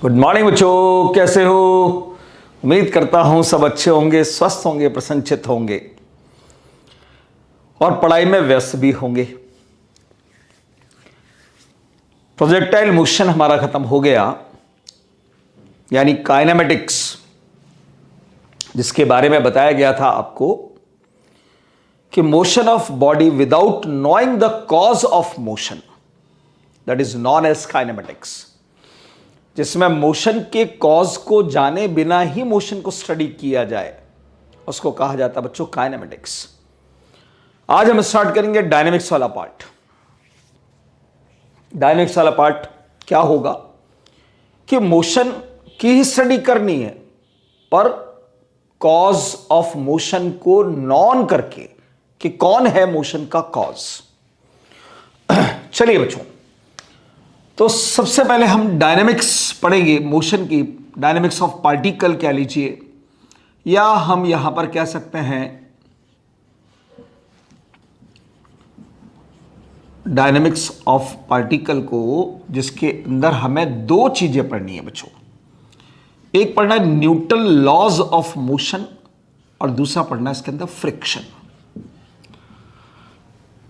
Good morning बच्चों, कैसे हो? उम्मीद करता हूं सब अच्छे होंगे, स्वस्थ होंगे, प्रसन्नचित्त होंगे और पढ़ाई में व्यस्त भी होंगे। प्रोजेक्टाइल मोशन हमारा खत्म हो गया, यानी काइनेमेटिक्स, जिसके बारे में बताया गया था आपको कि motion of body without knowing the cause of motion, that is known as kinematics. जिसमें मोशन के कॉज को जाने बिना ही मोशन को स्टडी किया जाए, उसको कहा जाता है बच्चों काइनेमेटिक्स। आज हम स्टार्ट करेंगे डायनेमिक्स वाला पार्ट। डायनेमिक्स वाला पार्ट क्या होगा कि मोशन की ही स्टडी करनी है, पर कॉज ऑफ मोशन को नॉन करके कि कौन है मोशन का कॉज। चलिए बच्चों, तो सबसे पहले हम डायनेमिक्स पढ़ेंगे, मोशन की। डायनेमिक्स ऑफ पार्टिकल कह लीजिए, या हम यहां पर कह सकते हैं डायनेमिक्स ऑफ पार्टिकल को, जिसके अंदर हमें दो चीजें पढ़नी है बच्चों। एक पढ़ना है न्यूटन लॉज ऑफ मोशन और दूसरा पढ़ना है इसके अंदर फ्रिक्शन।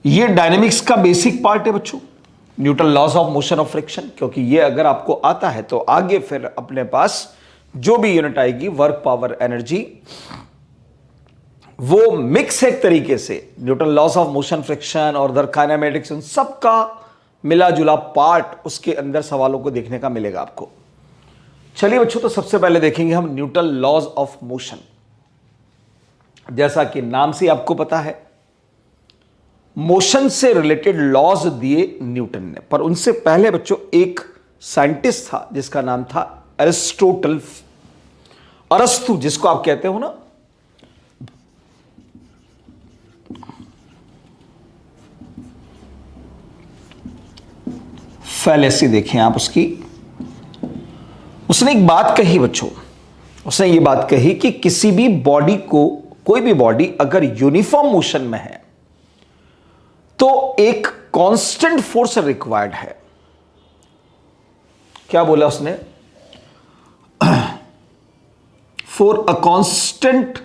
ये डायनेमिक्स का बेसिक पार्ट है बच्चों, Newton laws of motion of friction. क्योंकि ये अगर आपको आता है तो आगे फिर अपने पास जो भी यूनिट आएगी, वर्क, पावर, एनर्जी, वो मिक्स एक तरीके से Newton laws of motion, friction और अदर काइनेमेटिक्स, इन सबका मिला जुला पार्ट उसके अंदर सवालों को देखने का मिलेगा आपको। चलिए बच्चों, तो सबसे पहले देखेंगे हम न्यूटन लॉज ऑफ मोशन। जैसा कि नाम से आपको पता है, मोशन से रिलेटेड लॉज दिए न्यूटन ने। पर उनसे पहले बच्चों एक साइंटिस्ट था जिसका नाम था एरिस्टोटल, अरस्तु जिसको आप कहते हो ना। फैलेसी देखें आप उसकी। उसने एक बात कही बच्चों, उसने ये बात कही कि किसी भी बॉडी को, कोई भी बॉडी अगर यूनिफॉर्म मोशन में है तो एक कांस्टेंट फोर्स रिक्वायर्ड है। क्या बोला उसने? For a constant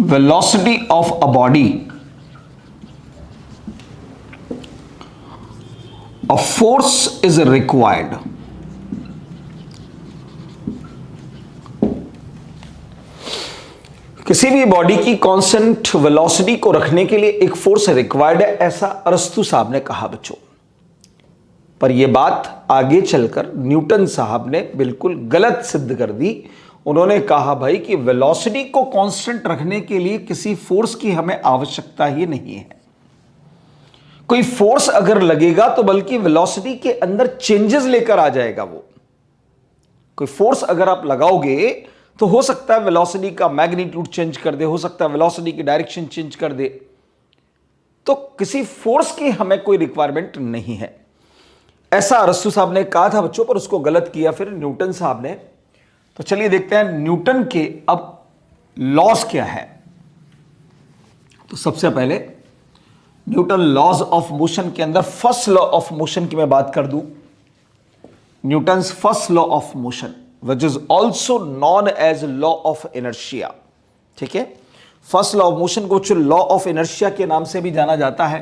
velocity of a body, a force is required. किसी भी बॉडी की कांस्टेंट वेलोसिटी को रखने के लिए एक फोर्स रिक्वायर्ड है, ऐसा अरस्तु साहब ने कहा बच्चों। पर यह बात आगे चलकर न्यूटन साहब ने बिल्कुल गलत सिद्ध कर दी। उन्होंने कहा भाई कि वेलोसिटी को कांस्टेंट रखने के लिए किसी फोर्स की हमें आवश्यकता ही नहीं है। कोई फोर्स अगर लगेगा तो बल्कि वेलोसिटी के अंदर चेंजेस लेकर आ जाएगा। वो कोई फोर्स अगर आप लगाओगे तो हो सकता है वेलोसिटी का मैग्नीट्यूड चेंज कर दे, हो सकता है वेलोसिटी की डायरेक्शन चेंज कर दे। तो किसी फोर्स की हमें कोई रिक्वायरमेंट नहीं है, ऐसा अरस्तु साहब ने कहा था बच्चों। पर उसको गलत किया फिर न्यूटन साहब ने। तो चलिए देखते हैं न्यूटन के अब लॉज क्या है। तो सबसे पहले न्यूटन लॉज ऑफ मोशन के अंदर फर्स्ट लॉ ऑफ मोशन की मैं बात कर दूं, Newton's first law of motion, which is also known as law of inertia। ठीक है, फर्स्ट लॉ ऑफ मोशन को लॉ ऑफ इनर्शिया के नाम से भी जाना जाता है।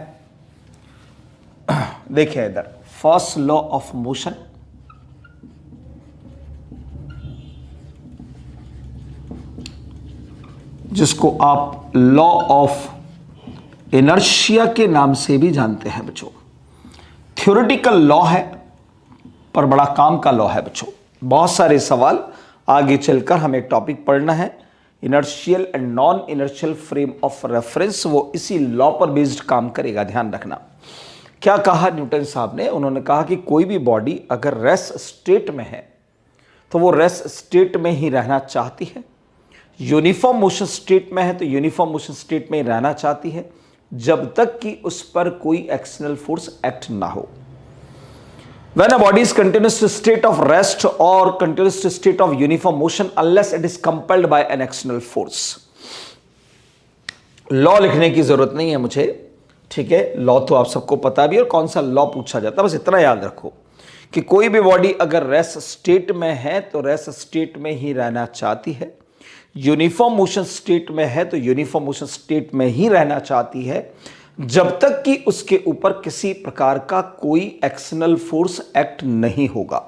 देखिए इधर, फर्स्ट लॉ ऑफ मोशन, जिसको आप लॉ ऑफ इनर्शिया के नाम से भी जानते हैं बच्चों। थ्योरेटिकल लॉ है पर बड़ा काम का लॉ है बच्चों। बहुत सारे सवाल आगे चलकर हमें टॉपिक पढ़ना है, inertial and non inertial frame of reference, वो इसी लॉ पर बेस्ड काम करेगा, ध्यान रखना। क्या कहा न्यूटन साहब ने? उन्होंने कहा कि कोई भी बॉडी अगर रेस्ट स्टेट में है तो वो रेस्ट स्टेट में ही रहना चाहती है, यूनिफॉर्म मोशन स्टेट में है तो यूनिफॉर्म मोशन स्टेट में ही रहना चाहती है, जब तक कि उस पर कोई एक्सटर्नल फोर्स एक्ट ना हो। When a body is continuous to state of rest or continuous to state of uniform motion unless it is compelled by an external force। Law लिखने की जरूरत नहीं है मुझे, ठीक है, लॉ तो आप सबको पता भी है और कौन सा लॉ पूछा जाता है, बस इतना याद रखो कि कोई भी बॉडी अगर रेस्ट स्टेट में है तो रेस्ट स्टेट में ही रहना चाहती है, यूनिफॉर्म मोशन स्टेट में है तो यूनिफॉर्म मोशन स्टेट में ही रहना चाहती है, जब तक कि उसके ऊपर किसी प्रकार का कोई एक्सटर्नल फोर्स एक्ट नहीं होगा।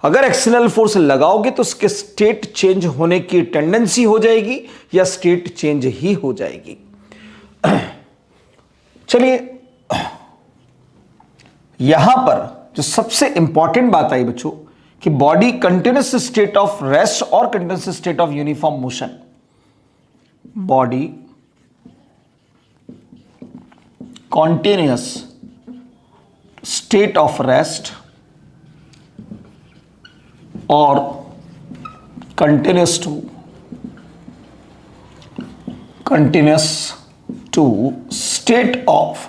अगर एक्सटर्नल फोर्स लगाओगे तो उसके स्टेट चेंज होने की टेंडेंसी हो जाएगी या स्टेट चेंज ही हो जाएगी। चलिए, यहां पर जो सबसे इंपॉर्टेंट बात आई बच्चों कि body continuous state of rest और continuous state of uniform motion, body continuous state of rest और continuous to state of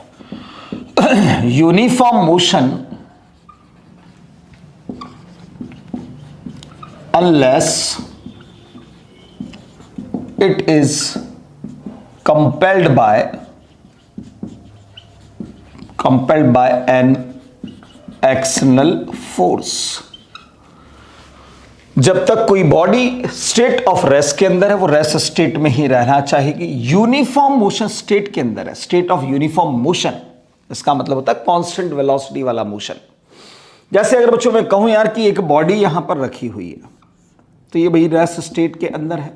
uniform motion unless it is compelled by an external force। जब तक कोई बॉडी स्टेट ऑफ रेस्ट के अंदर है वो rest state में ही रहना चाहेगी, यूनिफॉर्म मोशन स्टेट के अंदर है, स्टेट ऑफ यूनिफॉर्म मोशन, इसका मतलब होता है कांस्टेंट वेलोसिटी वाला मोशन। जैसे अगर बच्चों मैं कहूं यार कि एक बॉडी यहां पर रखी हुई है तो ये भाई रेस्ट स्टेट के अंदर है,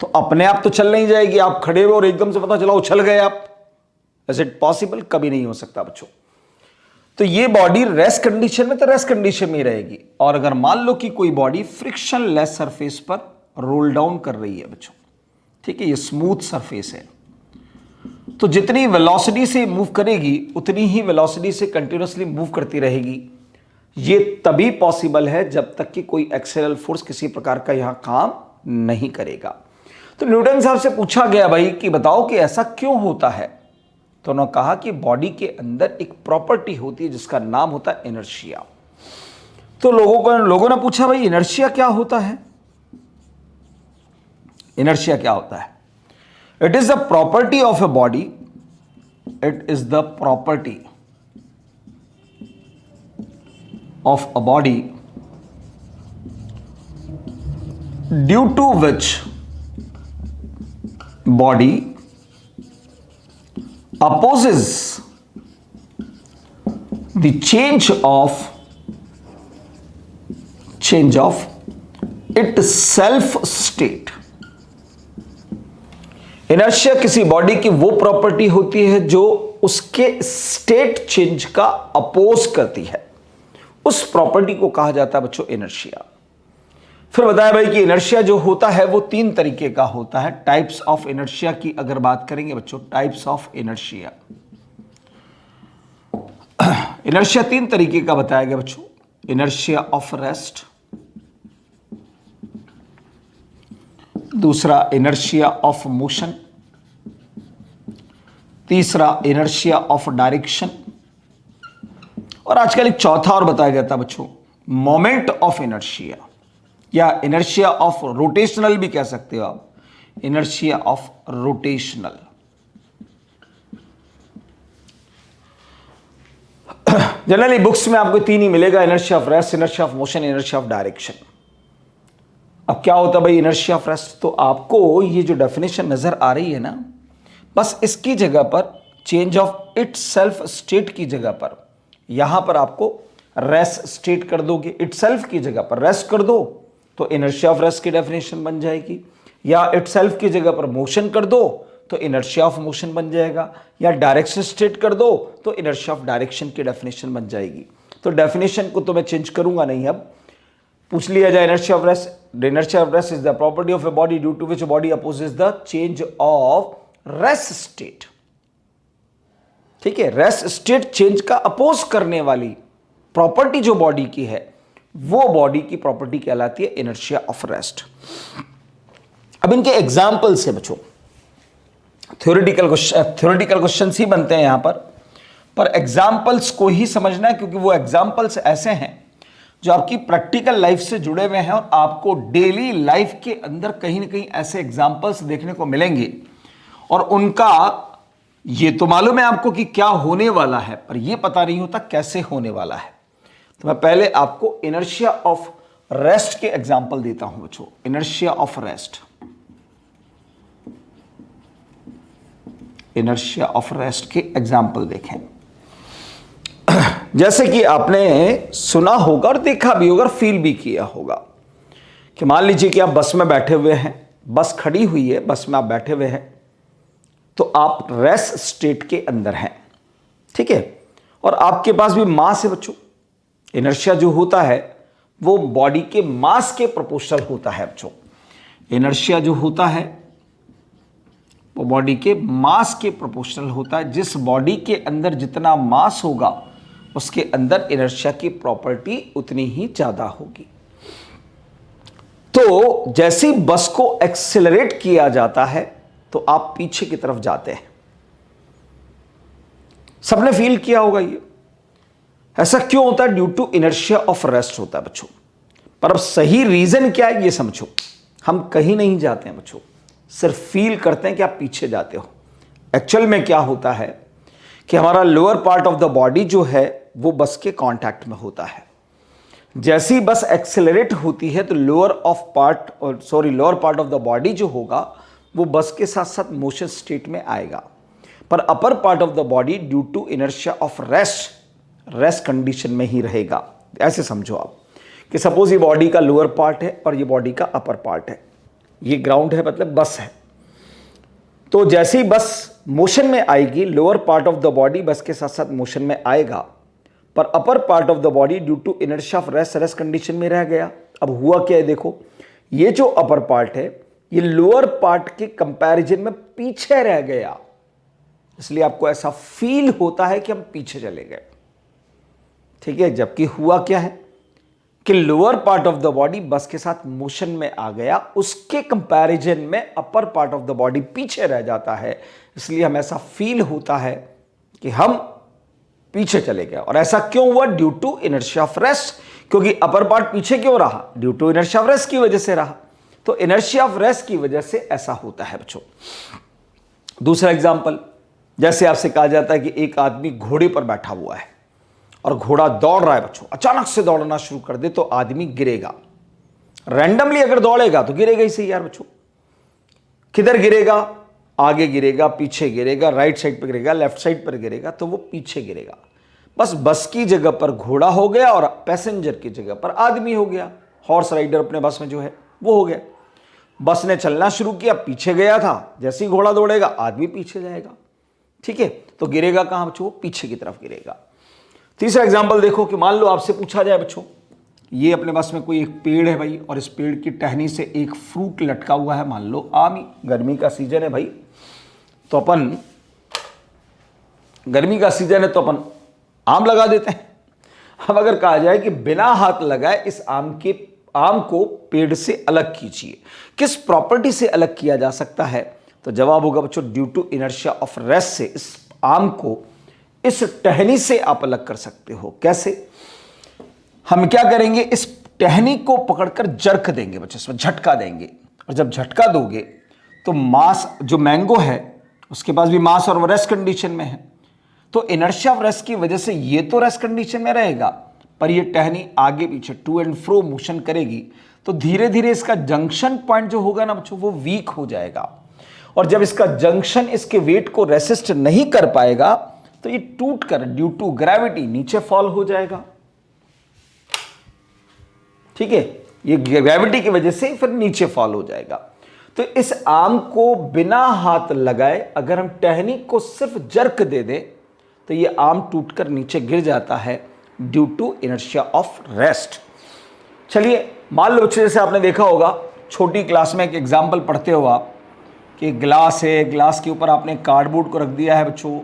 तो अपने आप तो चल नहीं जाएगी, आप खड़े हुए और एकदम से पता चला उछल गए आप, इज इट पॉसिबल? कभी नहीं हो सकता बच्चों। तो ये बॉडी रेस्ट कंडीशन में तो रेस्ट कंडीशन में ही रहेगी, और अगर मान लो कि कोई बॉडी फ्रिक्शन लेस सरफेस पर रोल डाउन कर रही है बच्चों, ठीक है, ये स्मूथ सरफेस है, तो जितनी वेलोसिटी से मूव करेगी उतनी ही वेलोसिटी से कंटिन्यूअसली मूव करती रहेगी। ये तभी पॉसिबल है जब तक कि कोई एक्सटर्नल फोर्स किसी प्रकार का यहां काम नहीं करेगा। तो न्यूटन साहब से पूछा गया भाई कि बताओ कि ऐसा क्यों होता है, तो उन्होंने कहा कि बॉडी के अंदर एक प्रॉपर्टी होती है जिसका नाम होता है इनर्शिया। तो लोगों ने पूछा भाई इनर्शिया क्या होता है? इनर्शिया क्या होता है? It is the property of a body, it is the property of a body due to which body opposes the change of its self state। Inertia किसी बॉडी की वो प्रॉपर्टी होती है जो उसके स्टेट चेंज का अपोज करती है, उस प्रॉपर्टी को कहा जाता है बच्चों इनर्शिया। फिर बताया भाई कि इनर्शिया जो होता है वो 3 तरीके का होता है। टाइप्स ऑफ इनर्शिया की अगर बात करेंगे बच्चों, टाइप्स ऑफ इनर्शिया, इनर्शिया 3 तरीके का बताया गया बच्चों। इनर्शिया ऑफ रेस्ट, दूसरा इनर्शिया ऑफ मोशन, तीसरा इनर्शिया ऑफ डायरेक्शन, और आजकल एक चौथा और बताया गया था बच्चों, मोमेंट ऑफ इनर्शिया, या इनर्शिया ऑफ रोटेशनल भी कह सकते हो आप, inertia of rotational. Generally books में आपको 3 ही मिलेगा, inertia of rest, inertia of motion, inertia of direction. अब क्या होता है भाई इनर्शिया ऑफ रेस्ट? तो आपको ये जो डेफिनेशन नजर आ रही है ना, बस इसकी जगह पर change of its self state की जगह पर यहां पर आपको रेस्ट स्टेट कर दोगे, इटसेल्फ की जगह पर रेस्ट कर दो तो इनर्शिया ऑफ रेस्ट की डेफिनेशन बन जाएगी, या इटसेल्फ की जगह पर मोशन कर दो तो इनर्शिया ऑफ मोशन बन जाएगा, या डायरेक्शन स्टेट कर दो तो इनर्शिया ऑफ डायरेक्शन की डेफिनेशन बन जाएगी। तो डेफिनेशन को तो मैं चेंज करूंगा नहीं, अब पूछ लिया जाए inertia of rest. Inertia of rest is the property of a body due to which body opposes the change of rest state. ठीक है, रेस्ट स्टेट चेंज का अपोज करने वाली प्रॉपर्टी जो बॉडी की है वो बॉडी की प्रॉपर्टी कहलाती है इनर्शिया ऑफ रेस्ट। अब इनके एग्जाम्पल्स है बच्चों, थ्योरेटिकल क्वेश्चन ही बनते हैं यहां पर एग्जाम्पल्स को ही समझना है, क्योंकि वो एग्जाम्पल्स ऐसे हैं जो आपकी प्रैक्टिकल लाइफ से जुड़े हुए हैं और आपको डेली लाइफ के अंदर कहीं ना कहीं ऐसे एग्जाम्पल्स देखने को मिलेंगे और उनका ये तो मालूम है आपको कि क्या होने वाला है, पर यह पता नहीं होता कैसे होने वाला है। तो मैं पहले आपको इनर्शिया ऑफ रेस्ट के एग्जांपल देता हूं बच्चों। Inertia of rest, inertia of rest के एग्जांपल देखें। जैसे कि आपने सुना होगा और देखा भी होगा और फील भी किया होगा कि मान लीजिए कि आप बस में बैठे हुए हैं, बस खड़ी हुई है, बस में आप बैठे हुए हैं, तो आप रेस्ट स्टेट के अंदर हैं, ठीक है, और आपके पास भी मास है बच्चों। इनर्शिया जो होता है वो बॉडी के मास के प्रोपोर्शनल होता है बच्चों। इनर्शिया जो होता है वो बॉडी के मास के प्रोपोर्शनल होता है। जिस बॉडी के अंदर जितना मास होगा उसके अंदर इनर्शिया की प्रॉपर्टी उतनी ही ज्यादा होगी। तो जैसे ही बस को एक्सेलरेट किया जाता है तो आप पीछे की तरफ जाते हैं। सबने फील किया होगा ये। ऐसा क्यों होता है? Due to inertia of rest होता है बच्चों। पर अब सही रीजन क्या है ये समझो। हम कहीं नहीं जाते हैं बच्चों, सिर्फ फील करते हैं कि आप पीछे जाते हो। एक्चुअल में क्या होता है कि हमारा lower part of the body जो है वो बस के कांटेक्ट में होता है। जैसी बस एक्सेलरेट होती है तो lower part of the body जो होगा वो बस के साथ साथ मोशन स्टेट में आएगा। पर upper part of the body due to inertia of rest condition में ही रहेगा। ऐसे समझो आप कि सपोज ये बॉडी का लोअर पार्ट है और ये बॉडी का अपर पार्ट है, ये ग्राउंड है मतलब बस है। तो जैसे ही बस मोशन में आएगी, lower part of the body bus के साथ साथ मोशन में आएगा, पर upper part of the body due to inertia of rest condition में रह गया। अब हुआ क्या है देखो, ये जो अपर पार्ट है ये लोअर पार्ट के कंपैरिजन में पीछे रह गया, इसलिए आपको ऐसा फील होता है कि हम पीछे चले गए, ठीक है। जबकि हुआ क्या है कि lower part of the body bus के साथ मोशन में आ गया, उसके कंपैरिजन में अपर पार्ट ऑफ द बॉडी पीछे रह जाता है, इसलिए हमें ऐसा फील होता है कि हम पीछे चले गए। और ऐसा क्यों हुआ? Due to inertia of rest. क्योंकि अपर पार्ट पीछे क्यों रहा? Due to inertia of rest की वजह से रहा। तो इनर्शिया ऑफ रेस्ट की वजह से ऐसा होता है बच्चों। दूसरा एग्जांपल, जैसे आपसे कहा जाता है कि एक आदमी घोड़े पर बैठा हुआ है और घोड़ा दौड़ रहा है बच्चों, अचानक से दौड़ना शुरू कर दे तो आदमी गिरेगा। रैंडमली अगर दौड़ेगा तो गिरेगा ही सही यार बच्चों। किधर गिरेगा? आगे गिरेगा, पीछे गिरेगा, राइट साइड पर गिरेगा, लेफ्ट साइड पर गिरेगा, तो वो पीछे गिरेगा। बस की जगह पर घोड़ा हो गया और पैसेंजर की जगह पर आदमी हो गया। हॉर्स राइडर अपने बस में जो है वो हो गया। बस ने चलना शुरू किया, पीछे गया था, जैसे ही घोड़ा दौड़ेगा आदमी पीछे जाएगा, ठीक है। तो गिरेगा कहां बच्चों? वो पीछे की तरफ गिरेगा। तीसरा एग्जाम्पल देखो कि मान लो आपसे पूछा जाए बच्चों, ये अपने पास में कोई एक पेड़ है भाई और इस पेड़ की टहनी से एक फ्रूट लटका हुआ है, मान लो आम ही, गर्मी का सीजन है भाई, तो अपन गर्मी का सीजन है तो अपन आम लगा देते हैं। अब अगर कहा जाए कि बिना हाथ लगाए इस आम को पेड़ से अलग कीजिए, किस प्रॉपर्टी से अलग किया जा सकता है? तो जवाब होगा बच्चों due to inertia of rest से इस आम को इस टहनी से आप अलग कर सकते हो। कैसे? हम क्या करेंगे, इस टहनी को पकड़कर जर्क देंगे बच्चों, इसमें झटका देंगे, और जब झटका दोगे तो मास जो मैंगो है उसके पास भी मास और वो रेस्ट कंडीशन में है, तो इनर्शिया ऑफ रेस्ट की वजह से ये तो रेस्ट कंडीशन में रहेगा, पर ये टहनी आगे पीछे टू एंड फ्रो मोशन करेगी, तो धीरे धीरे इसका जंक्शन पॉइंट जो होगा ना बच्चों वो वीक हो जाएगा, और जब इसका जंक्शन इसके वेट को रेसिस्ट नहीं कर पाएगा तो ये टूट कर ड्यू टू ग्रेविटी नीचे फॉल हो जाएगा, ठीक है। ये ग्रेविटी की वजह से फिर नीचे फॉल हो जाएगा। तो इस आम को बिना हाथ लगाए अगर हम टहनी को सिर्फ जर्क दे दें तो ये आम टूटकर नीचे गिर जाता है due to inertia of rest. चलिए मान लो जैसे आपने देखा होगा छोटी क्लास में एक एग्जाम्पल पढ़ते हो आप कि ग्लास है, ग्लास के ऊपर आपने कार्डबोर्ड को रख दिया है बच्चों,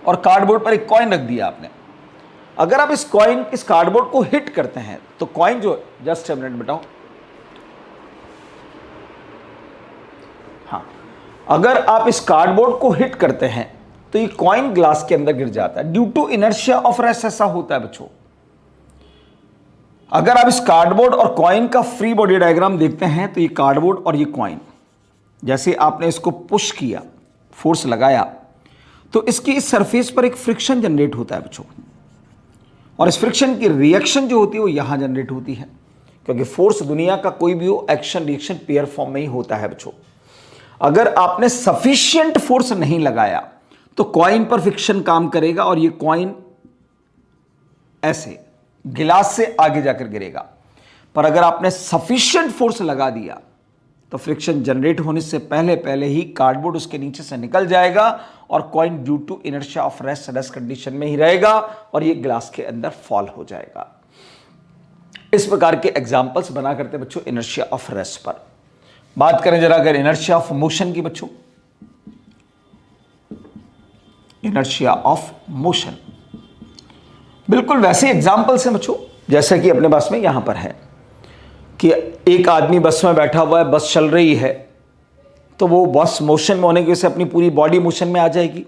और कार्डबोर्ड पर एक कॉइन रख दिया आपने। अगर आप इस कार्डबोर्ड को हिट करते हैं तो कॉइन जो, जस्ट 1 मिनट बताओ, हाँ, अगर आप इस कार्डबोर्ड को हिट करते हैं तो ये कॉइन ग्लास के अंदर गिर जाता है due to inertia of rest. ऐसा होता है बच्चों। अगर आप इस कार्डबोर्ड और कॉइन का फ्री बॉडी डायग्राम देखते हैं तो ये कार्डबोर्ड और ये कॉइन, जैसे आपने इसको पुश किया फोर्स लगाया तो इसकी इस सरफेस पर एक फ्रिक्शन जनरेट होता है बच्चों, और इस फ्रिक्शन की रिएक्शन जो होती है वो यहां जनरेट होती है, क्योंकि फोर्स दुनिया का कोई भी हो एक्शन रिएक्शन पेयर फॉर्म में ही होता है बच्चों। अगर आपने सफिशिएंट फोर्स नहीं लगाया तो कॉइन पर फ्रिक्शन काम करेगा और ये कॉइन ऐसे गिलास से आगे जाकर गिरेगा। पर अगर आपने सफिशिएंट फोर्स लगा दिया तो फ्रिक्शन जनरेट होने से पहले पहले ही कार्डबोर्ड उसके नीचे से निकल जाएगा और coin due to inertia of rest condition में ही रहेगा और ये ग्लास के अंदर फॉल हो जाएगा। इस प्रकार के एग्जांपल्स बना करते बच्चों इनर्शिया ऑफ रेस्ट पर। बात करें जरा अगर इनर्शिया ऑफ मोशन की बच्चों, इनर्शिया ऑफ मोशन बिल्कुल वैसे एग्जांपल्स हैं बच्चों जैसा कि अपने पास में यहां पर है कि एक आदमी बस में बैठा हुआ है, बस चल रही है, तो वो बस मोशन में होने की वजह से अपनी पूरी बॉडी मोशन में आ जाएगी।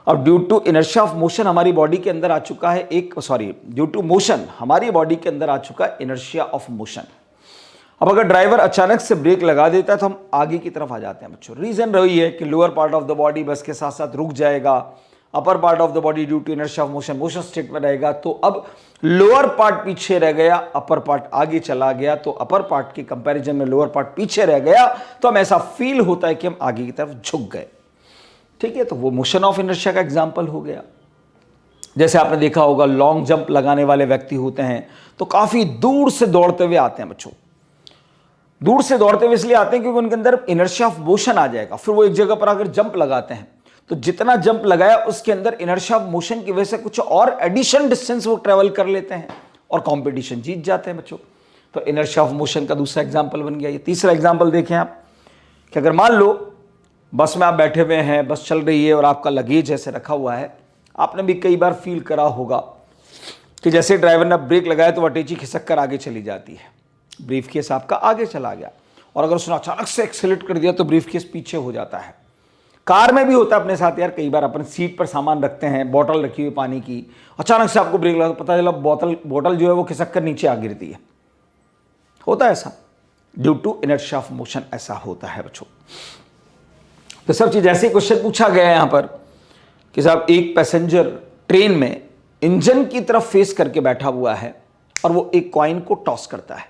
अब due to inertia of motion हमारी बॉडी के अंदर आ चुका है ड्यू टू मोशन हमारी बॉडी के अंदर आ चुका है इनर्शिया ऑफ मोशन। अब अगर ड्राइवर अचानक से ब्रेक लगा देता है तो हम आगे की तरफ आ जाते हैं बच्चों। रीजन रही है कि lower part of the body bus के साथ साथ रुक जाएगा, upper part of the body due to inertia of motion state में रहेगा। तो अब लोअर पार्ट पीछे रह गया, अपर पार्ट आगे चला गया, तो अपर पार्ट के कंपैरिजन में लोअर पार्ट पीछे रह गया, तो हम ऐसा फील होता है कि हम आगे की तरफ झुक गए। ठीक है, तो वो मोशन ऑफ इनर्शिया का एग्जाम्पल हो गया। जैसे आपने देखा होगा लॉन्ग जंप लगाने वाले व्यक्ति होते हैं तो काफी दूर से दौड़ते हुए आते हैं बच्चों। दूर से दौड़ते हुए इसलिए आते हैं क्योंकि उनके अंदर इनर्शिया ऑफ मोशन आ जाएगा। फिर वो एक जगह पर अगर जंप लगाते हैं तो जितना जंप लगाया उसके अंदर इनर्शिया ऑफ मोशन की वजह से कुछ और एडिशन डिस्टेंस वो ट्रेवल कर लेते हैं और कंपटीशन जीत जाते हैं बच्चों। तो इनर्शिया ऑफ मोशन का दूसरा एग्जांपल बन गया। ये तीसरा एग्जांपल देखें आप कि अगर मान लो बस में आप बैठे हुए हैं, बस चल रही है और आपका लगेज ऐसे रखा हुआ है। आपने भी कई बार फील करा होगा कि जैसे ड्राइवर ने ब्रेक लगाया तो अटैची खिसक कर आगे चली जाती है, ब्रीफकेस आपका आगे चला गया, और अगर उसने अचानक से एक्सेलेरेट कर दिया तो ब्रीफकेस पीछे हो जाता है। कार में भी होता है अपने साथ यार, कई बार अपन सीट पर सामान रखते हैं, बोतल रखी हुई पानी की, अचानक से आपको ब्रेक लगा, पता चला बोतल जो है वो खिसक कर नीचे आ गिरती है। होता है ऐसा due to inertia of motion, ऐसा होता है बच्चों। तो सब चीज ऐसे क्वेश्चन पूछा गया है यहां पर कि साहब एक पैसेंजर ट्रेन में इंजन की तरफ फेस करके बैठा हुआ है और वो एक कॉइन को टॉस करता है।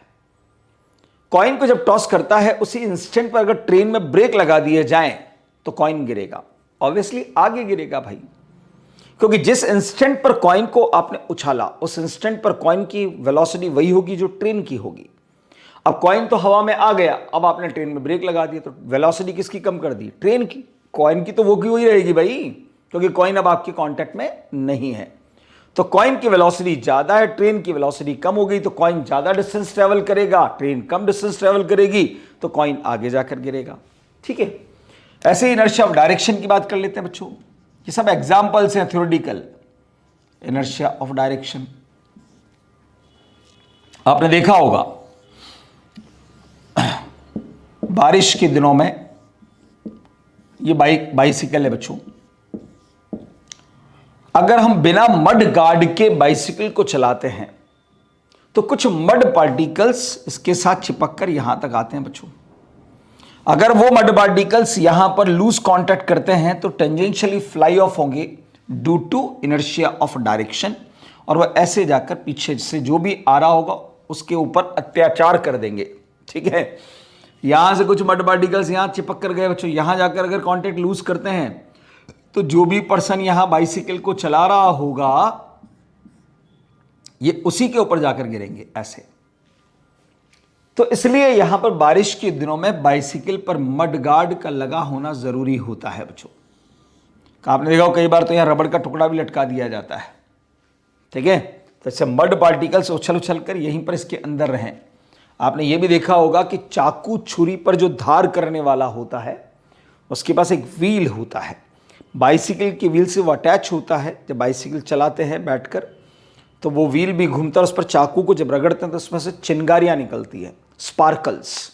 कॉइन को जब टॉस करता है उसी इंस्टेंट पर अगर ट्रेन में ब्रेक लगा दिए जाएं तो कॉइन गिरेगा, ऑब्वियसली आगे गिरेगा भाई, क्योंकि जिस इंस्टेंट पर कॉइन को आपने उछाला उस इंस्टेंट पर कॉइन की वेलोसिटी वही होगी जो ट्रेन की होगी। अब कॉइन तो हवा में आ गया, अब आपने ट्रेन में ब्रेक लगा दिया तो वेलोसिटी किसकी कम कर दी? ट्रेन की। कॉइन की तो वो की वही रहेगी भाई, क्योंकि कॉइन अब आपके कांटेक्ट में नहीं है। तो कॉइन की वेलोसिटी ज्यादा है, ट्रेन की वेलोसिटी कम हो गई, तो कॉइन ज्यादा डिस्टेंस ट्रेवल करेगा, ट्रेन कम डिस्टेंस ट्रेवल करेगी, तो कॉइन आगे जाकर गिरेगा। ठीक है, ऐसे ही इनर्शिया ऑफ डायरेक्शन की बात कर लेते हैं बच्चों। ये सब एग्जांपल्स हैं थ्योरेटिकल। इनर्शिया ऑफ डायरेक्शन आपने देखा होगा बारिश के दिनों में, ये बाइसिकल है बच्चों। अगर हम बिना मड गार्ड के बाइसिकल को चलाते हैं तो कुछ मड पार्टिकल्स इसके साथ चिपक कर यहां तक आते हैं बच्चों। अगर वो मड पार्टिकल्स यहां पर लूज कांटेक्ट करते हैं तो टेंजेंशियली फ्लाई ऑफ होंगे due to inertia of direction, और वह ऐसे जाकर पीछे से जो भी आ रहा होगा उसके ऊपर अत्याचार कर देंगे। ठीक है, यहां से कुछ मड पार्टिकल्स यहां चिपक कर गए बच्चों, यहां जाकर अगर कांटेक्ट लूज करते हैं तो जो भी पर्सन यहां बाइसिकल को चला रहा होगा ये उसी के ऊपर जाकर गिरेंगे ऐसे। तो इसलिए यहां पर बारिश के दिनों में बाइसिकल पर मड गार्ड का लगा होना जरूरी होता है बच्चों। आपने देखा हो कई बार तो यहां रबड़ का टुकड़ा भी लटका दिया जाता है। ठीक है, तो इससे मड पार्टिकल्स उछल उछल कर यहीं पर इसके अंदर रहें। आपने यह भी देखा होगा कि चाकू छुरी पर जो धार करने वाला होता है उसके पास एक व्हील होता है, बाइसिकल की व्हील से वो अटैच होता है। जब बाइसिकल चलाते हैं बैठकर तो वो व्हील भी घूमता है, उस पर चाकू को जब रगड़ते हैं तो उसमें से चिंगारियां निकलती है, स्पार्कल्स।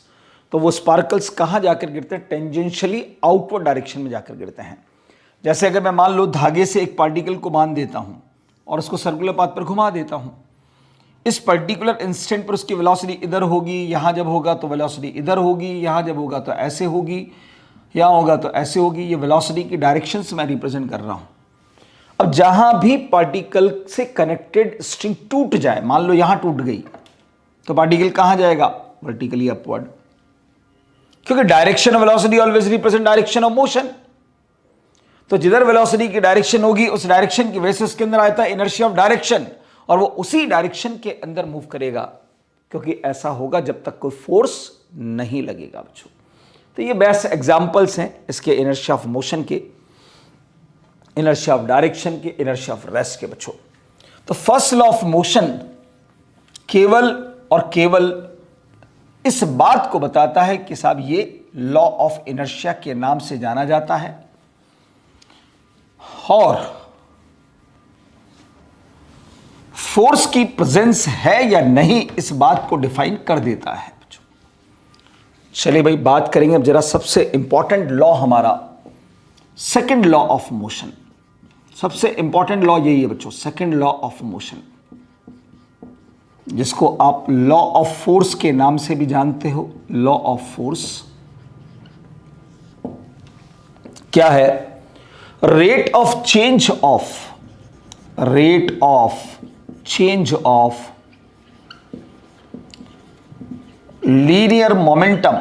तो वो स्पार्कल्स कहाँ जाकर गिरते हैं? टेंजेंशियली आउटवर्ड डायरेक्शन में जाकर गिरते हैं। जैसे अगर मैं मान लो धागे से एक पार्टिकल को बांध देता हूं और उसको सर्कुलर पाथ पर घुमा देता हूं, इस पर्टिकुलर इंस्टेंट पर उसकी वेलोसिटी इधर होगी, यहां जब होगा तो वेलोसिटी इधर होगी, यहां जब होगा तो ऐसे होगी। यहां होगा तो ऐसे होगी। ये वेलोसिटी की डायरेक्शन से मैं रिप्रेजेंट कर रहा हूं। अब जहां भी पार्टिकल से कनेक्टेड स्ट्रिंग टूट जाए, मान लो यहां टूट गई, तो पार्टिकल कहां जाएगा? वर्टिकली अपवर्ड, क्योंकि direction of velocity always represent direction of motion. तो जिधर वेलोसिटी की डायरेक्शन होगी उस डायरेक्शन की वजह से उसके अंदर आता है इनर्शिया ऑफ डायरेक्शन, और वो उसी डायरेक्शन के अंदर मूव करेगा, क्योंकि ऐसा होगा जब तक कोई फोर्स नहीं लगेगा बच्चों। तो ये बेस्ट एग्जांपल्स हैं इसके इनर्शिया ऑफ मोशन के, इनर्शिया ऑफ डायरेक्शन के, इनर्शिया ऑफ रेस्ट के बच्चों। तो फर्स्ट लॉ ऑफ मोशन केवल और केवल इस बात को बताता है कि साहब ये लॉ ऑफ इनर्शिया के नाम से जाना जाता है, और फोर्स की प्रेजेंस है या नहीं इस बात को डिफाइन कर देता है बच्चों। चलिए भाई बात करेंगे अब जरा सबसे इंपॉर्टेंट लॉ हमारा, सेकंड लॉ ऑफ मोशन। सबसे इंपॉर्टेंट लॉ यही है बच्चों, सेकंड लॉ ऑफ मोशन, जिसको आप लॉ ऑफ फोर्स के नाम से भी जानते हो। लॉ ऑफ फोर्स क्या है? Rate of change of linear momentum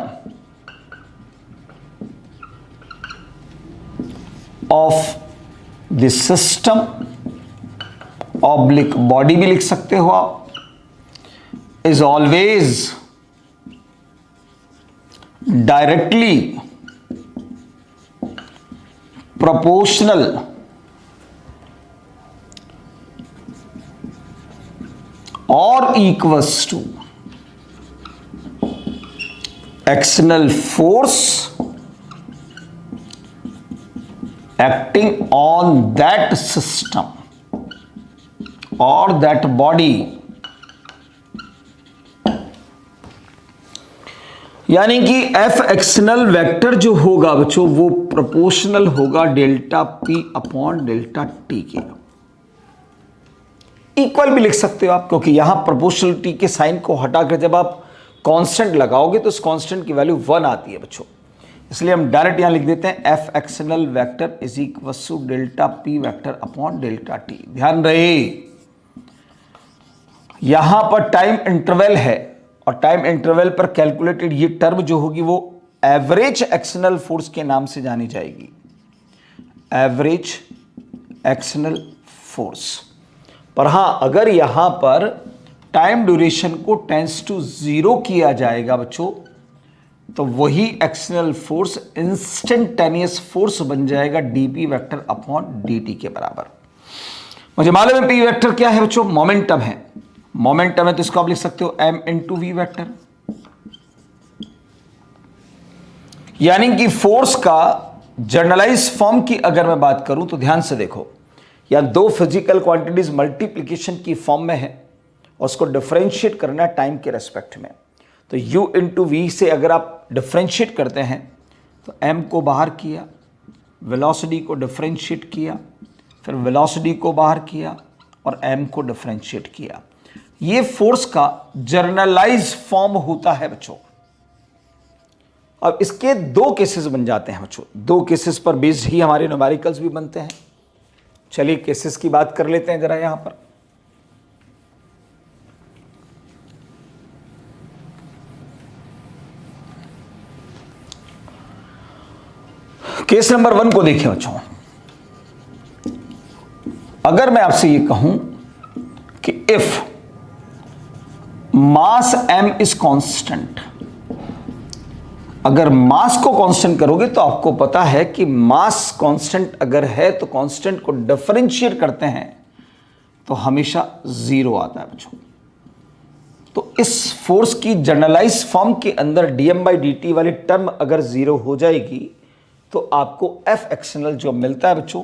of the system oblique body भी लिख सकते हो आप, is always directly proportional or equals to external force acting on that system or that body, यानी कि एफ एक्सटर्नल वेक्टर जो होगा बच्चों वो प्रोपोर्शनल होगा delta P upon delta T के। इक्वल भी लिख सकते हो आप, क्योंकि यहां प्रोपोर्शनलिटी के साइन को हटाकर जब आप कांस्टेंट लगाओगे तो उस कांस्टेंट की वैल्यू 1 आती है बच्चों। इसलिए हम डायरेक्ट यहां लिख देते हैं F external vector is equal to delta P vector upon delta T. ध्यान रहे यहां पर टाइम इंटरवल है, और टाइम इंटरवल पर कैलकुलेटेड ये टर्म जो होगी वो एवरेज एक्सटर्नल फोर्स के नाम से जानी जाएगी, एवरेज एक्सटर्नल फोर्स। पर हां अगर यहां पर टाइम ड्यूरेशन को टेंस टू 0 किया जाएगा बच्चों, तो वही एक्सटर्नल फोर्स इंस्टेंटेनियस फोर्स बन जाएगा डीपी वेक्टर अपॉन डीटी के बराबर। मुझे मालूम है पी वेक्टर क्या है बच्चों? मोमेंटम है। मोमेंटम है तो इसको आप लिख सकते हो m इंटू वी वेक्टर, यानी कि फोर्स का जनरलाइज फॉर्म की अगर मैं बात करूं तो ध्यान से देखो, या दो फिजिकल क्वांटिटीज मल्टीप्लिकेशन की फॉर्म में है और उसको डिफरेंशिएट करना है टाइम के रेस्पेक्ट में। तो u इंटू वी से अगर आप डिफरेंशिएट करते हैं तो m को बाहर किया, वेलोसिटी को डिफरेंशिएट किया, फिर वेलोसिटी को बाहर किया और m को डिफरेंशिएट किया। ये फोर्स का जर्नलाइज फॉर्म होता है बच्चों। अब इसके दो केसेस बन जाते हैं बच्चों, दो केसेस पर बेस्ड ही हमारे न्यूमेरिकल्स भी बनते हैं। चलिए केसेस की बात कर लेते हैं जरा यहां पर। केस नंबर 1 को देखिए बच्चों। अगर मैं आपसे ये कहूं कि if mass m is constant, अगर मास को कांस्टेंट करोगे तो आपको पता है कि मास कांस्टेंट अगर है तो कांस्टेंट को डिफरेंशिएट करते हैं तो हमेशा 0 आता है बच्चों। तो इस फोर्स की जनरलाइज फॉर्म के अंदर dm/dt वाली टर्म अगर 0 हो जाएगी तो आपको एफ एक्सटर्नल जो मिलता है बच्चों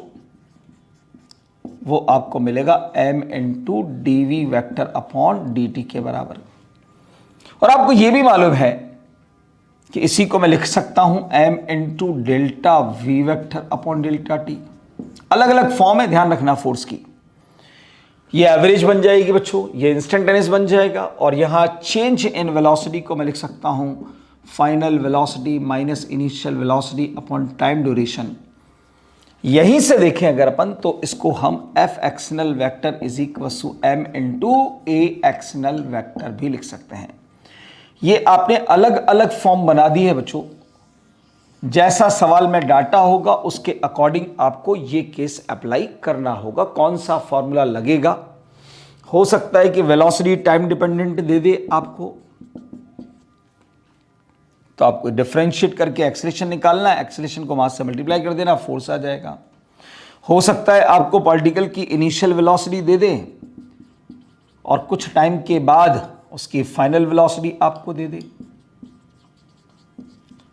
वो आपको मिलेगा m into D V vector upon D T के बराबर। और आपको यह भी मालूम है कि इसी को मैं लिख सकता हूं m into delta we vector upon delta T. अलग अलग फॉर्म है, ध्यान रखना फोर्स की। ये एवरेज बन जाएगी बच्चों, ये इंस्टेंटेनियस बन जाएगा, और यहां चेंज इन वेलोसिटी को मैं लिख सकता हूं final velocity minus initial velocity upon time duration. यहीं से देखें अगर अपन तो इसको हम F external vector is equal to M into A external vector भी लिख सकते हैं। ये आपने अलग अलग फॉर्म बना दी है बच्चों, जैसा सवाल में डाटा होगा उसके अकॉर्डिंग आपको ये केस अप्लाई करना होगा। कौन सा फॉर्मूला लगेगा, हो सकता है कि वेलोसिटी टाइम डिपेंडेंट दे दे आपको, तो आपको डिफरेंशिएट करके एक्सेलरेशन निकालना है, एक्सेलरेशन को मास से मल्टीप्लाई कर देना, फोर्स आ जाएगा। हो सकता है आपको पार्टिकल की इनिशियल वेलोसिटी दे दे और कुछ टाइम के बाद उसकी फाइनल वेलोसिटी आपको दे दे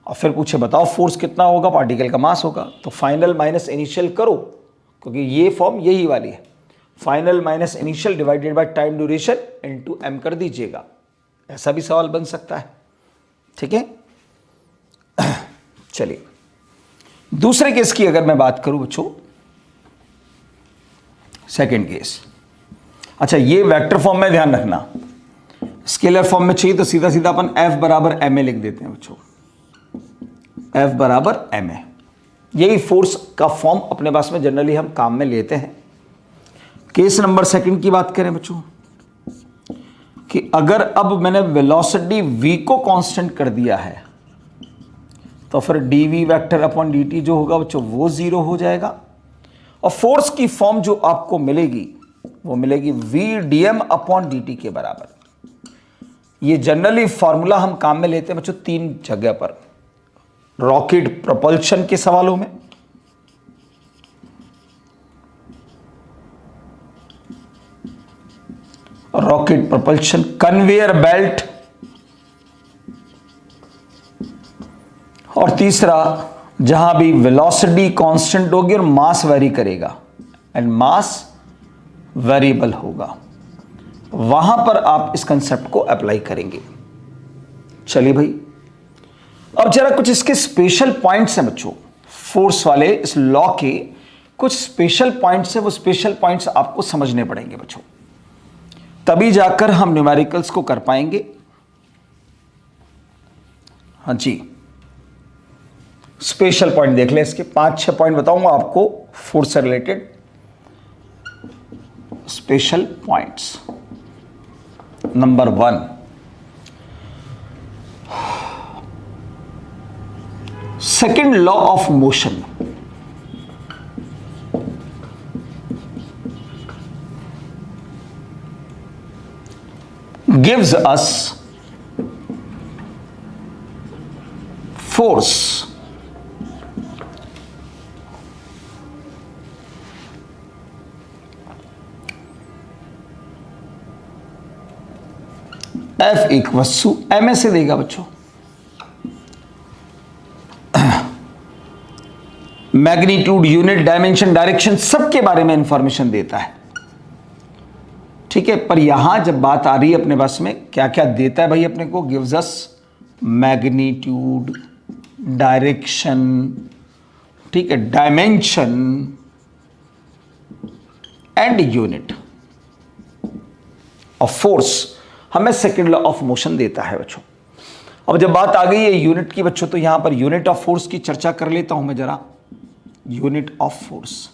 और फिर पूछे बताओ फोर्स कितना होगा, पार्टिकल का मास होगा, तो फाइनल माइनस इनिशियल करो, क्योंकि ये फॉर्म यही वाली है, final minus initial divided by time duration into M कर दीजिएगा। ऐसा भी सवाल बन सकता है, ठीक है। चलिए दूसरे केस की अगर मैं बात करूं बच्चों, सेकंड केस। अच्छा, ये वेक्टर फॉर्म में ध्यान रखना, स्केलर फॉर्म में चाहिए तो सीधा सीधा अपन F बराबर ma लिख देते हैं बच्चों, F बराबर ma। यही फोर्स का फॉर्म अपने पास में जनरली हम काम में लेते हैं। केस नंबर सेकंड की बात करें बच्चों कि अगर अब मैंने वेलोसिटी v को कांस्टेंट कर दिया है तो फिर dv वेक्टर अपॉन dt जो होगा बच्चों वो 0 हो जाएगा और फोर्स की फॉर्म जो आपको मिलेगी वो मिलेगी v dm अपॉन dt के बराबर। ये जनरली फॉर्मूला हम काम में लेते हैं बच्चों 3 जगह पर, रॉकेट प्रोपल्शन के सवालों में, रॉकेट प्रोपल्शन, कन्वेयर बेल्ट और तीसरा जहां भी वेलोसिटी कांस्टेंट होगी और मास वेरी करेगा एंड मास वेरिएबल होगा, वहां पर आप इस कंसेप्ट को अप्लाई करेंगे। चलिए भाई, अब जरा कुछ इसके स्पेशल पॉइंट्स हैं बच्चों, फोर्स वाले इस लॉ के कुछ स्पेशल पॉइंट्स हैं, वो स्पेशल पॉइंट्स आपको समझने पड़ेंगे बच्चों, तभी जाकर हम न्यूमेरिकल्स को कर पाएंगे। हाँ जी, स्पेशल पॉइंट देख लें, इसके 5-6 पॉइंट बताऊंगा आपको फोर्स से related. Special points number 1, second law of motion. gives us force F equals to ma से देगा बच्चों, मैग्नीट्यूड, यूनिट, डायमेंशन, डायरेक्शन सबके बारे में इंफॉर्मेशन देता है, ठीक है। पर यहां जब बात आ रही है अपने पास में क्या क्या देता है भाई अपने को, गिव्स अस मैग्नीट्यूड, डायरेक्शन, ठीक है, dimension and unit of force हमें सेकेंड लॉ ऑफ मोशन देता है बच्चों। अब जब बात आ गई है यूनिट की बच्चों, तो यहां पर यूनिट ऑफ फोर्स की चर्चा कर लेता हूं मैं जरा। यूनिट ऑफ फोर्स,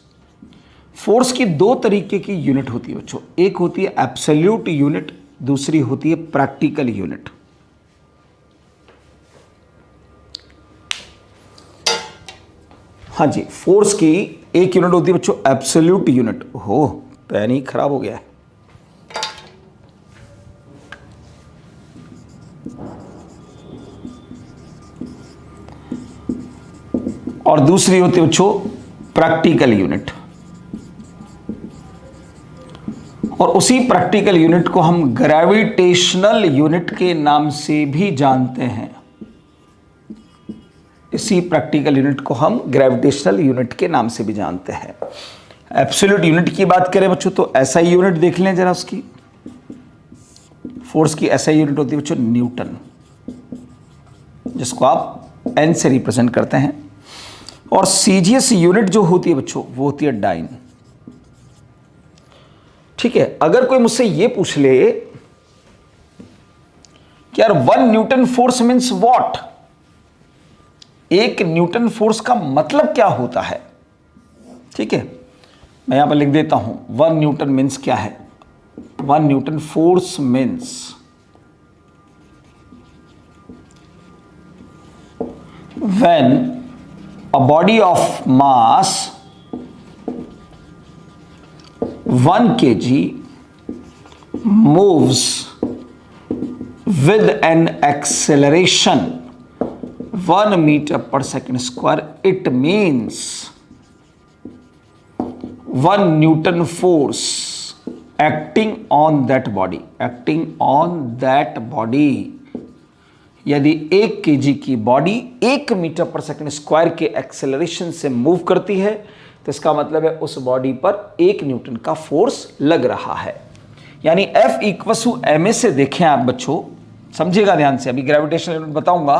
फोर्स की 2 तरीके की यूनिट होती है बच्चों, एक होती है एब्सोल्यूट यूनिट, दूसरी होती है प्रैक्टिकल यूनिट। हाँ जी, फोर्स की एक यूनिट होती है बच्चों एब्सोल्यूट यूनिट। हो पेन ही खराब हो गया है। और दूसरी होती है बच्चों प्रैक्टिकल यूनिट, और उसी प्रैक्टिकल यूनिट को हम ग्रेविटेशनल यूनिट के नाम से भी जानते हैं। इसी प्रैक्टिकल यूनिट को हम ग्रेविटेशनल यूनिट के नाम से भी जानते हैं। एब्सोल्यूट यूनिट की बात करें बच्चों तो ऐसा ही यूनिट देख लें जरा, उसकी फोर्स की ऐसा यूनिट होती है बच्चों न्यूटन, जिसको आप एन से रिप्रेजेंट करते हैं। और सीजीएस यूनिट जो होती है बच्चों वो होती है डाइन, ठीक है। अगर कोई मुझसे ये पूछ ले कि यार 1 न्यूटन फोर्स मीन्स व्हाट, एक न्यूटन फोर्स का मतलब क्या होता है। ठीक है, मैं यहां पर लिख देता हूं 1 न्यूटन मीन्स क्या है। 1 Newton force means when a body of mass 1 kg moves with an acceleration 1 meter per second square, it means 1 Newton force acting on that body, acting on that body। यदि 1 kg की body 1 metre पर second square के acceleration से move करती है तो इसका मतलब है उस बॉडी पर 1 न्यूटन का फोर्स लग रहा है। यानी F = ma से देखें आप बच्चों, समझिएगा ध्यान से, अभी ग्रेविटेशनल यूनिट बताऊंगा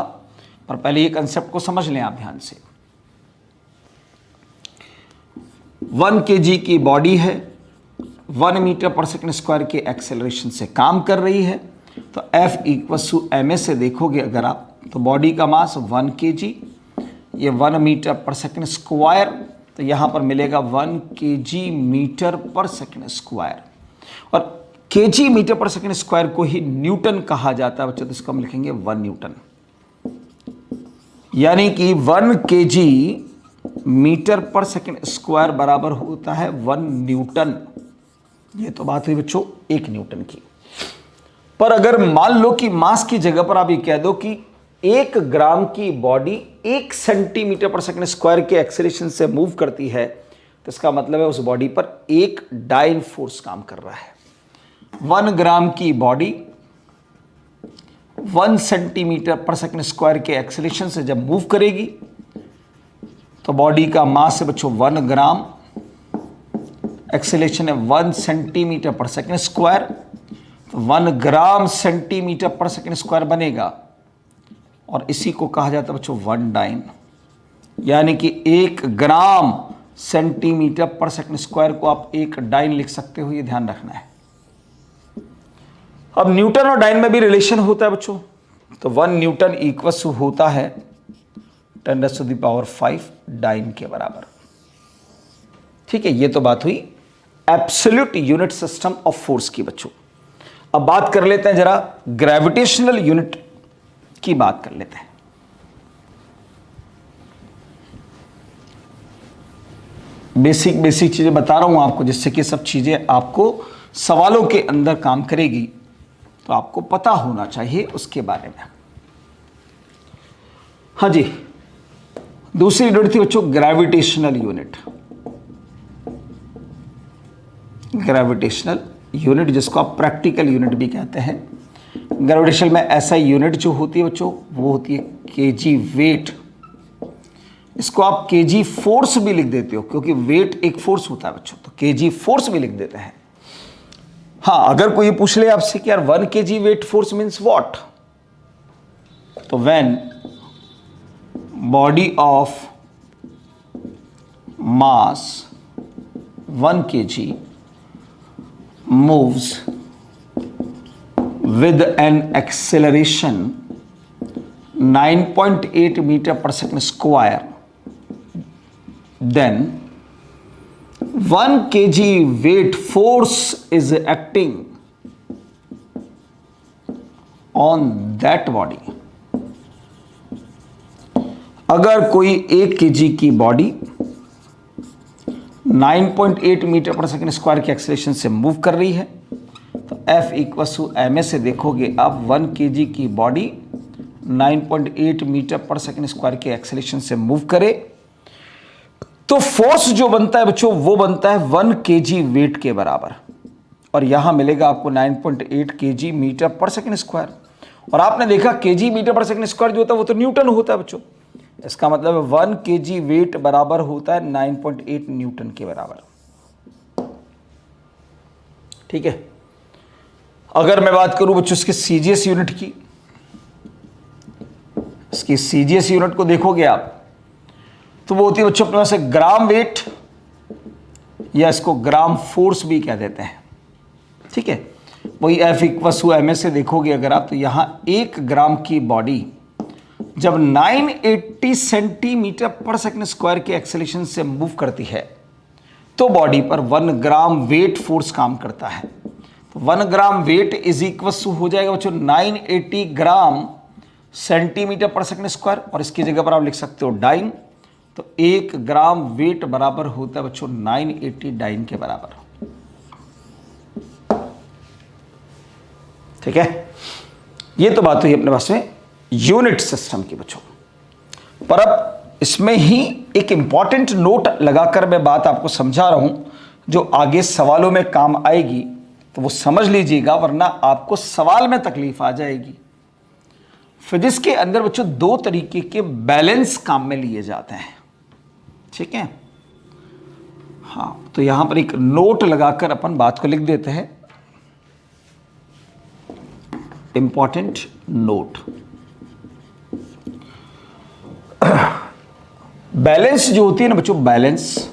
पर पहले ये कंसेप्ट को समझ लें आप ध्यान से। 1 kg की बॉडी है, 1 मीटर पर सेकंड स्क्वायर के एक्सेलरेशन से काम कर रही है, तो F = ma से देखोगे अगर आप तो बॉडी का मास 1 kg, ये 1 मीटर पर सेकंड स्क्वायर, तो यहां पर मिलेगा 1 kg मीटर पर सेकंड स्क्वायर। और kg मीटर पर सेकंड स्क्वायर को ही न्यूटन कहा जाता है बच्चों, तो इसको हम लिखेंगे 1 न्यूटन। यानी कि 1 kg मीटर पर सेकंड स्क्वायर बराबर होता है 1 न्यूटन। ये तो बात हुई बच्चों 1 न्यूटन की। पर अगर मान लो कि मास की जगह पर आप ये कह दो कि 1 ग्राम की बॉडी 1 सेंटीमीटर पर सेकंड स्क्वायर के एक्सेलरेशन से मूव करती है, तो इसका मतलब है उस बॉडी पर 1 डाइन फोर्स काम कर रहा है। 1 ग्राम की बॉडी 1 सेंटीमीटर पर सेकंड स्क्वायर के एक्सेलरेशन से जब मूव करेगी तो बॉडी का मास है बच्चों 1 ग्राम, एक्सेलरेशन है 1 सेंटीमीटर पर सेकंड स्क्वायर, तो 1 ग्राम सेंटीमीटर पर सेकंड स्क्वायर बनेगा और इसी को कहा जाता है बच्चों 1 डाइन। यानी कि 1 ग्राम सेंटीमीटर पर सेकंड स्क्वायर को आप 1 डाइन लिख सकते हो, ये ध्यान रखना है। अब न्यूटन और डाइन में भी रिलेशन होता है बच्चों, तो 1 न्यूटन इक्वल्स होता है 10⁵ डाइन के बराबर। ठीक है, ये तो बात हुई absolute unit system of force की बच्चों। अब बात कर लेते हैं जरा ग्रेविटेशनल यूनिट की बात कर लेते हैं। बेसिक चीजें बता रहा हूं आपको, जिससे कि सब चीजें आपको सवालों के अंदर काम करेगी, तो आपको पता होना चाहिए उसके बारे में। हाँ जी, दूसरी यूनिट थी बच्चों ग्रेविटेशनल यूनिट। ग्रेविटेशनल यूनिट जिसको आप प्रैक्टिकल यूनिट भी कहते हैं। ग्रेविटेशनल में ऐसा यूनिट जो होती है बच्चों वो होती है केजी वेट। इसको आप केजी फोर्स भी लिख देते हो, क्योंकि वेट एक फोर्स होता है बच्चों, तो केजी फोर्स भी लिख देते हैं। हाँ, अगर कोई पूछ ले आपसे कि यार 1 kg weight force means what, तो when body of mass 1 kg moves with an acceleration 9.8 meter per second square, then 1 kg weight force is acting on that body। अगर कोई 1 kg की बॉडी 9.8 मीटर पर सेकंड स्क्वायर के acceleration से move कर रही है, तो F = ma से देखोगे आप 1 kg की बॉडी 9.8 मीटर पर सेकंड स्क्वायर के एक्सेलरेशन से मूव करे तो फोर्स जो बनता है बच्चों वो बनता है 1 kg वेट के बराबर। और यहां मिलेगा आपको 9.8 kg मीटर पर सेकंड स्क्वायर। और आपने देखा kg मीटर पर सेकंड स्क्वायर जो होता है वो तो न्यूटन होता है बच्चों। इसका मतलब है 1 kg वेट बराबर होता है 9.8 न्यूटन के बराबर। ठीक है, अगर मैं बात करूं बच्चों इसके सीजीएस यूनिट की, इसकी सीजीएस यूनिट को देखोगे आप तो वो होती है बच्चों अपने पास ग्राम वेट, या इसको ग्राम फोर्स भी कह देते हैं। ठीक है, वही F इक्वस टू एम से देखोगे अगर आप, तो यहाँ 1 ग्राम की बॉडी जब 980 सेंटीमीटर पर सेकंड स्क्वायर के एक्सेलेरेशन से मूव करती है तो बॉडी पर 1 ग्राम वेट फोर्स काम करता है। तो 1 gram weight is equal to हो जाएगा बच्चों 980 ग्राम सेंटीमीटर पर सेकंड स्क्वायर, और इसकी जगह पर आप लिख सकते हो डाइन। तो 1 ग्राम वेट बराबर होता है बच्चों 980 डाइन के बराबर। ठीक है, ये तो बात हुई अपने पास में यूनिट सिस्टम की बच्चों। पर अब इसमें ही एक इंपॉर्टेंट नोट लगाकर मैं बात आपको समझा रहा हूं जो आगे सवालों में काम आएगी, तो वो समझ लीजिएगा, वरना आपको सवाल में तकलीफ आ जाएगी। फिजिक्स के अंदर बच्चों 2 तरीके के बैलेंस काम में लिए जाते हैं। ठीक है, हाँ, तो यहां पर एक नोट लगाकर अपन बात को लिख देते हैं, इंपॉर्टेंट नोट। बैलेंस जो होती है ना बच्चों, बैलेंस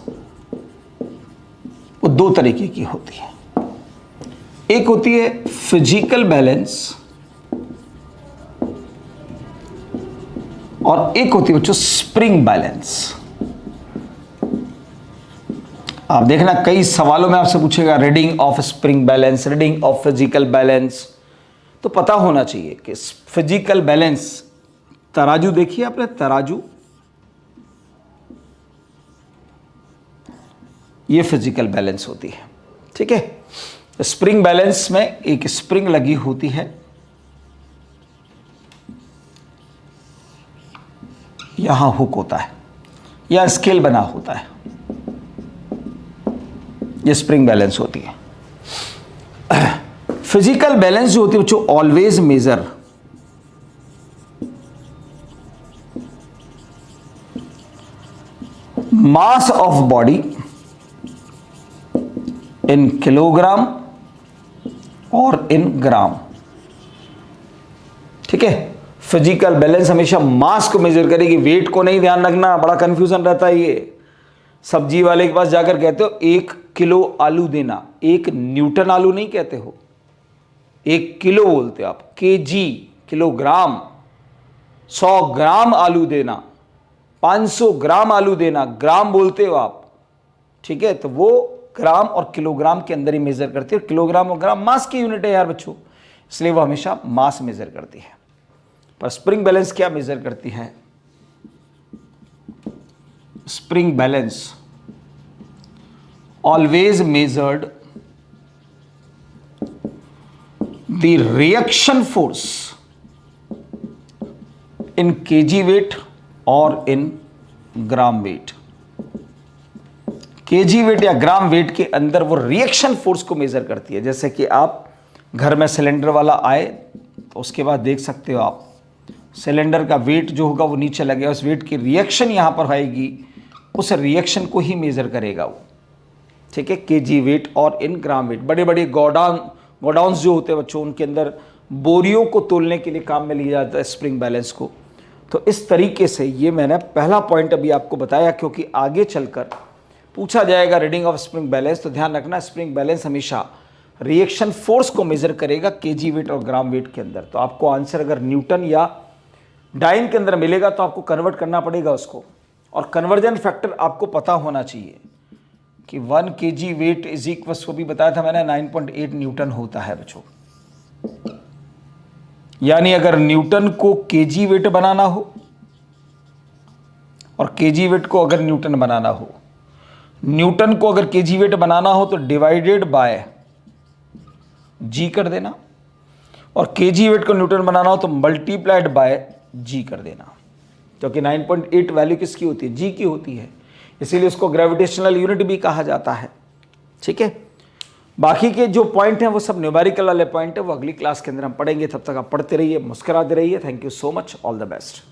वो 2 तरीके की होती है। एक होती है फिजिकल बैलेंस और एक होती है बच्चों स्प्रिंग बैलेंस। आप देखना कई सवालों में आपसे पूछेगा reading of spring balance, reading of physical balance. तो पता होना चाहिए कि फिजिकल बैलेंस, तराजू देखिए आपने, तराजू, ये फिजिकल बैलेंस होती है। ठीक है, स्प्रिंग बैलेंस में एक स्प्रिंग लगी होती है, यहां हुक होता है या स्केल बना होता है, ये स्प्रिंग बैलेंस होती है। फिजिकल बैलेंस जो होती है बच्चों, always major mass of body in kilogram और इन ग्राम। ठीक है, फिजिकल बैलेंस हमेशा मास को मेजर करेगी, वेट को नहीं। ध्यान रखना, बड़ा कंफ्यूजन रहता है ये। सब्जी वाले के पास जाकर कहते हो 1 किलो आलू देना, 1 न्यूटन आलू नहीं कहते हो, 1 किलो बोलते हो आप, केजी किलोग्राम, 100 ग्राम आलू देना, 500 ग्राम आलू देना, ग्राम बोलते हो आप। ठीक है, तो वो ग्राम और किलोग्राम के अंदर ही मेजर करती है। किलोग्राम और ग्राम मास की यूनिट है यार बच्चों, इसलिए वो हमेशा मास मेजर करती है। पर स्प्रिंग बैलेंस क्या मेजर करती है? Spring balance always measured the reaction force in KG weight और in gram weight. KG weight या ग्राम वेट के अंदर वो रिएक्शन फोर्स को मेजर करती है। जैसे कि आप घर में सिलेंडर वाला आए तो उसके बाद देख सकते हो आप, सिलेंडर का वेट जो होगा वो नीचे लगेगा, उस वेट की रिएक्शन यहां पर आएगी, उस रिएक्शन को ही मेजर करेगा वो। ठीक है, केजी वेट और इन ग्राम वेट। बड़े बड़े गोडाउन्स जो होते हैं बच्चों, उनके अंदर बोरियों को तोलने के लिए काम में लिया जाता है स्प्रिंग बैलेंस को। तो इस तरीके से ये मैंने पहला पॉइंट अभी आपको बताया, क्योंकि आगे चलकर पूछा जाएगा रीडिंग ऑफ स्प्रिंग बैलेंस। तो ध्यान रखना, स्प्रिंग बैलेंस हमेशा रिएक्शन फोर्स को मेजर करेगा केजी वेट और ग्राम वेट के अंदर। तो आपको आंसर अगर न्यूटन या डाइन के अंदर मिलेगा तो आपको कन्वर्ट करना पड़ेगा उसको, और कन्वर्जन फैक्टर आपको पता होना चाहिए कि 1 केजी वेट इज इक्वल, वो भी बताया था मैंने, 9.8 न्यूटन होता है बच्चों। यानी अगर न्यूटन को केजी वेट बनाना हो और केजी वेट को अगर न्यूटन बनाना हो, न्यूटन को अगर केजी वेट बनाना हो तो डिवाइडेड बाय जी कर देना, और केजी वेट को न्यूटन बनाना हो तो मल्टीप्लाइड बाय जी कर देना, क्योंकि 9.8 वैल्यू किसकी होती है? जी की होती है, इसीलिए उसको ग्रेविटेशनल यूनिट भी कहा जाता है। ठीक है, बाकी के जो पॉइंट हैं वो सब न्यूमेरिकल वाले पॉइंट है, वो अगली क्लास के अंदर हम पढ़ेंगे। तब तक आप पढ़ते रहिए, मुस्कुराते रहिए। Thank you so much, all the best.